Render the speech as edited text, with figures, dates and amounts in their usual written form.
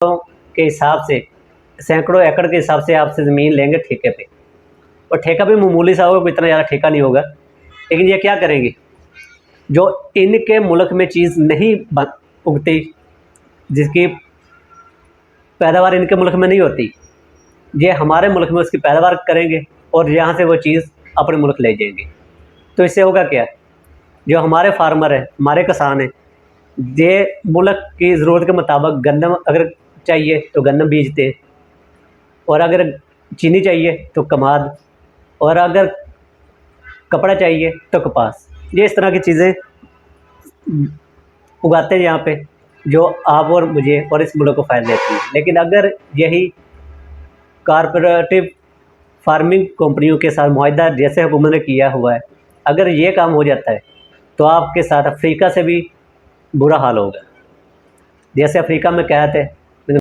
के हिसाब से, सैकड़ों एकड़ के हिसाब से आपसे ज़मीन लेंगे ठेके पे, और ठेका भी मामूली सा होगा, इतना ज़्यादा ठेका नहीं होगा। लेकिन ये क्या करेंगे, जो इनके मुल्क में चीज़ नहीं उगती, जिसकी पैदावार इनके मुल्क में नहीं होती, ये हमारे मुल्क में उसकी पैदावार करेंगे और यहाँ से वो चीज़ अपने मुल्क ले जाएंगे। तो इससे होगा क्या, जो हमारे फार्मर हैं, हमारे किसान हैं, ये मुल्क की ज़रूरत के मुताबिक गंदम अगर चाहिए तो गंदम बीजते हैं, और अगर चीनी चाहिए तो कमाद, और अगर कपड़ा चाहिए तो कपास। ये इस तरह की चीज़ें उगाते हैं यहाँ पे, जो आप और मुझे और इस मुल्क को फ़ायदा देती है। लेकिन अगर यही कॉरपोरेटिव फार्मिंग कंपनियों के साथ मुआहदा जैसे हुकूमत ने किया हुआ है, अगर ये काम हो जाता है तो आपके साथ अफ्रीका से भी बुरा हाल होगा। जैसे अफ्रीका में क्या है